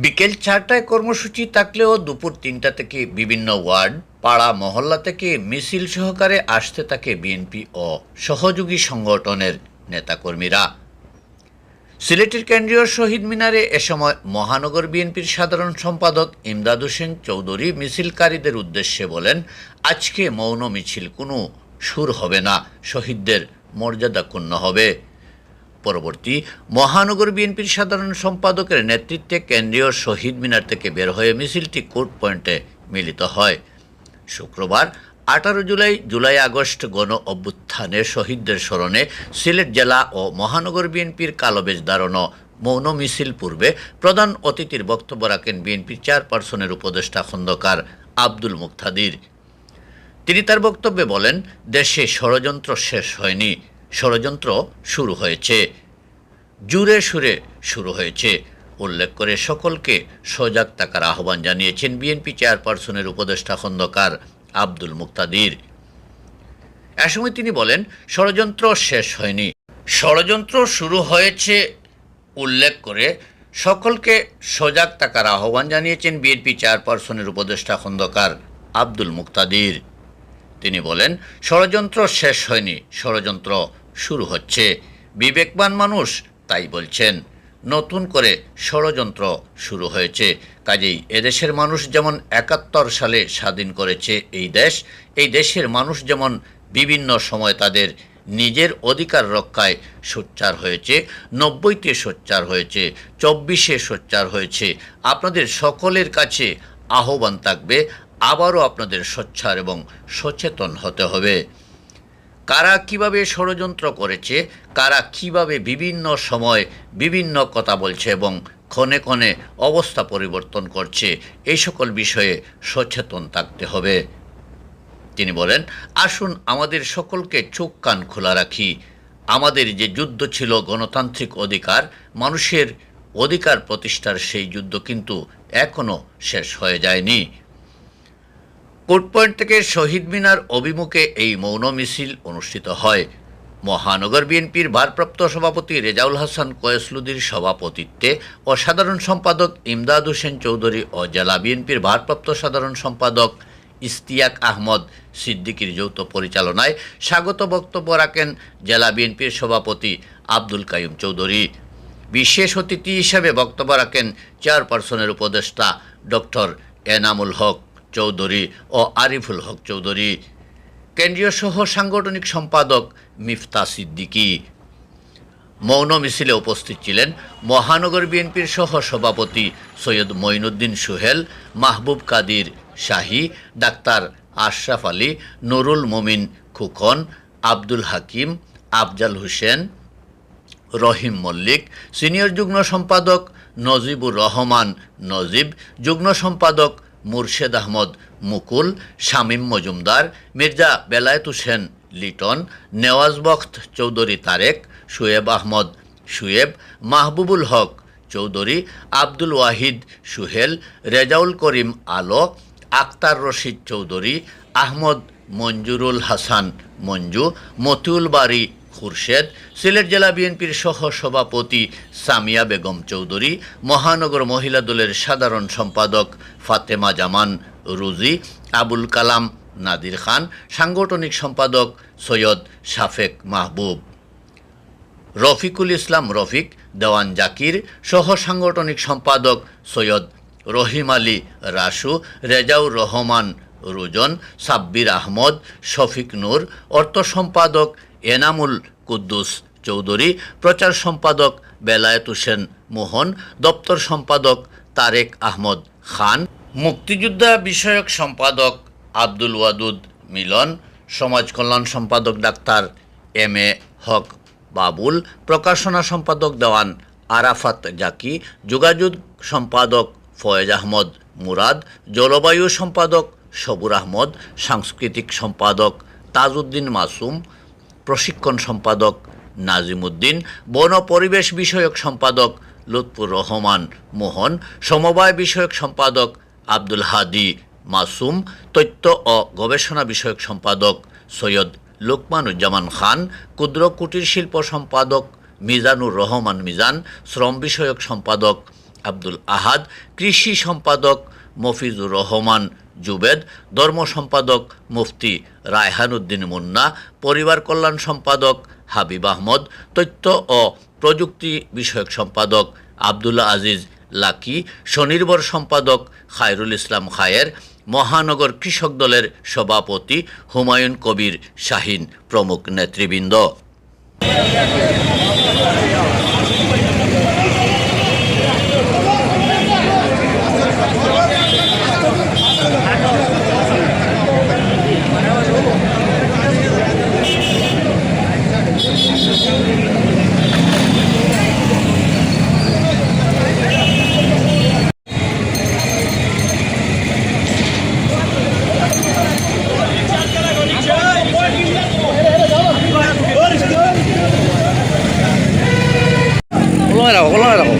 বিকেল 4টায় কর্মসূচি থাকলেও দুপুর 3টা থেকে বিভিন্ন ওয়ার্ড, পাড়া, মহল্লা থেকে মিছিল সহকারে আসতে থাকে বিএনপি ও সহযোগী সংগঠনের নেতাকর্মীরা। সিলেটের কেন্দ্রীয় শহীদ মিনারে এ সময় মহানগর বিএনপির সাধারণ সম্পাদক ইমদাদ হোসেন চৌধুরী মিছিলকারীদের উদ্দেশ্যে বলেন, আজকে মৌন মিছিল কোনো সুর হবে না, শহীদদের মর্যাদা ক্ষুণ্ণ হবে। পরবর্তী মহানগর বিএনপির সাধারণ সম্পাদকের নেতৃত্বে কেন্দ্রীয় শহীদ মিনার থেকে বের হয়ে মিছিলটি কোর্ট পয়েন্টে মিলিত হয়। শুক্রবার 18 জুলাই আগস্ট গণ অভ্যুত্থানে শহীদদের স্মরণে সিলেট জেলা ও মহানগর বিএনপির কালোবেজ দাঁড়ানো মৌন মিছিল পূর্বে প্রধান অতিথির বক্তব্য রাখেন বিএনপির চেয়ারপারসনের উপদেষ্টা খন্দকার আব্দুল মুক্তাদির। তিনি তার বক্তব্যে বলেন, দেশে ষড়যন্ত্র শেষ হয়নি, ষড়যন্ত্র শুরু হয়েছে, জুড়ে সুরে শুরু হয়েছে। উল্লেখ করে সকলকে সজাগ থাকার আহ্বান জানিয়েছেন বিএনপি চেয়ারপারসনের উপদেষ্টা খন্দকার আব্দুল মুক্তাদির। এ সময় তিনি বলেন, ষড়যন্ত্র শেষ হয়নি, ষড়যন্ত্র শুরু হয়েছে। উল্লেখ করে সকলকে সজাগ থাকার আহ্বান জানিয়েছেন বিএনপি চেয়ারপারসনের উপদেষ্টা খন্দকার আব্দুল মুক্তাদির। তিনি বলেন, ষড়যন্ত্র শেষ হয়নি, ষড়যন্ত্র শুরু হচ্ছে। বিবেকবান মানুষ তাই বলছেন, নতুন করে ষড়যন্ত্র শুরু হয়েছে। কাজেই এদেশের মানুষ যেমন 71 সালে স্বাধীন করেছে এই দেশের মানুষ যেমন বিভিন্ন সময় তাদের নিজের অধিকার রক্ষায় সোচ্চার হয়েছে, 90-তে সোচ্চার হয়েছে, 24-এ সোচ্চার হয়েছে। আপনাদের সকলের কাছে আহ্বান থাকবে, আবারও আপনাদের সোচ্চার এবং সচেতন হতে হবে। কারা কিভাবে ষড়যন্ত্র করেছে, কারা কিভাবে বিভিন্ন সময় বিভিন্ন কথা বলছে এবং ক্ষণে ক্ষণে অবস্থা পরিবর্তন করছে, এই সকল বিষয়ে সচেতন থাকতে হবে। তিনি বলেন, আসুন আমাদের সকলকে চোখ কান খোলা রাখি। আমাদের যে যুদ্ধ ছিল গণতান্ত্রিক অধিকার, মানুষের অধিকার প্রতিষ্ঠার, সেই যুদ্ধ কিন্তু এখনও শেষ হয়ে যায়নি। কোর্ট পয়েন্ট থেকে শহীদ মিনার অভিমুখে এই মৌন মিছিল অনুষ্ঠিত হয়। মহানগর বিএনপির ভারপ্রাপ্ত সভাপতি রেজাউল হাসান কয়েসলুদ্দির সভাপতিত্বে ও সাধারণ সম্পাদক ইমদাদ হোসেন চৌধুরী ও জেলা বিএনপির ভারপ্রাপ্ত সাধারণ সম্পাদক ইশতিয়াক আহমদ সিদ্দিকীর যৌথ পরিচালনায় স্বাগত বক্তব্য রাখেন জেলা বিএনপির সভাপতি আব্দুল কাইয়ুম চৌধুরী। বিশেষ অতিথি হিসেবে বক্তব্য রাখেন চেয়ারপারসনের উপদেষ্টা ডক্টর এনামুল হক চৌধুরী ও আরিফুল হক চৌধুরী, কেন্দ্রীয় সহ সাংগঠনিক সম্পাদক মিফতা সিদ্দিকী। মৌন মিছিলে উপস্থিত ছিলেন মহানগর বিএনপির সহ সভাপতি সৈয়দ মঈনুদ্দিন সোহেল, মাহবুব কাদির শাহী, ডাক্তার আশরাফ আলী, নুরুল মমিন খুকন, আব্দুল হাকিম, আফজাল হোসেন, রহিম মল্লিক, সিনিয়র যুগ্ম সম্পাদক নজিবুর রহমান নজিব, যুগ্ম সম্পাদক মুর্শেদ আহমদ মুকুল, শামীম মজুমদার, মির্জা বেলায়েত হোসেন লিটন, নেওয়াজ বখত চৌধুরী তারেক, শুয়েব আহমদ শুয়েব, মাহবুবুল হক চৌধুরী, আব্দুল ওয়াহিদ সুহেল, রেজাউল করিম আলো, আক্তার রশিদ চৌধুরী, আহমদ মঞ্জুরুল হাসান মঞ্জু, মতিউল বারী খুরশেদ, সিলেট জেলা বিএনপির সহ সভাপতি সামিয়া বেগম চৌধুরী, মহানগর মহিলা দলের সাধারণ সম্পাদক ফাতেমা জামান রুজি, আবুল কালাম নাদির খান, সাংগঠনিক সম্পাদক সৈয়দ শাফেক মাহবুব, রফিকুল ইসলাম রফিক, দেওয়ান জাকির, সহ সাংগঠনিক সম্পাদক সৈয়দ রহিম আলী রাসু, রেজাউর রহমান রুজন, সাব্বির আহমদ, শফিক নূর, অর্থ সম্পাদক এনামুল কুদ্দুস চৌধুরী, প্রচার সম্পাদক বেলায়েত হোসেন মোহন, দপ্তর সম্পাদক তারেক আহমদ খান, মুক্তিযোদ্ধা বিষয়ক সম্পাদক আব্দুল ওয়াদুদ মিলন, সমাজ কল্যাণ সম্পাদক ডাক্তার এম এ হক বাবুল, প্রকাশনা সম্পাদক দেওয়ান আরাফাত জাকি, যোগাযোগ সম্পাদক ফয়েজ আহমদ মুরাদ, জলবায়ু সম্পাদক সবুর আহমদ, সাংস্কৃতিক সম্পাদক তাজউদ্দিন মাসুম, প্রশিক্ষণ সম্পাদক নাজিম উদ্দিন, বন পরিবেশ বিষয়ক সম্পাদক লুৎফুর রহমান মোহন, সমবায় বিষয়ক সম্পাদক আব্দুল হাদি মাসুম, তথ্য ও গবেষণা বিষয়ক সম্পাদক সৈয়দ লোকমানুজ্জামান খান, ক্ষুদ্র কুটির শিল্প সম্পাদক মিজানুর রহমান মিজান, শ্রম বিষয়ক সম্পাদক আব্দুল আহাদ, কৃষি সম্পাদক মফিজুর রহমান জুবেদ, ধর্ম সম্পাদক মুফতি রায়হান উদ্দিন মুন্না, পরিবার কল্যাণ সম্পাদক হাবিব আহমদ, তথ্য ও প্রযুক্তি বিষয়ক সম্পাদক আব্দুল আজিজ লাকি, স্বনির্ভর সম্পাদক খায়রুল ইসলাম খায়ের, মহানগর কৃষক দলের সভাপতি হুমায়ুন কবির শাহিন প্রমুখ নেতৃবৃন্দ। কলমে রাখো।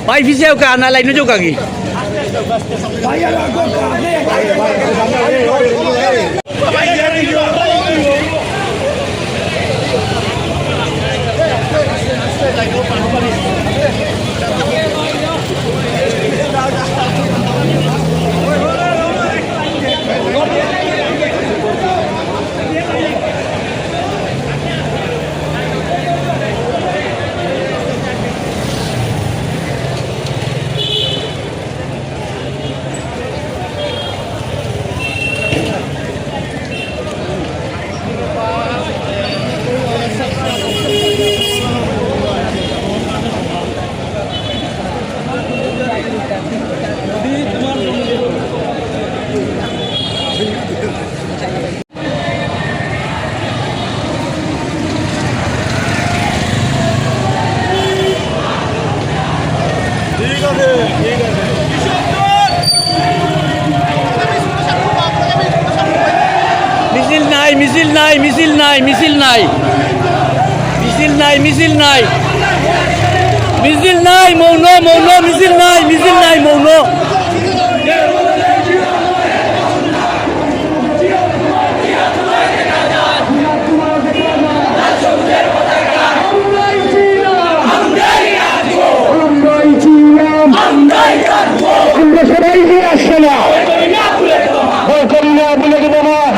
भाई पीछे का आना लाइन जो कागी মিছিল নাই মৌন মিছিল নাই মৌন। আমরা সবাই আসছে না বলে দেবো না।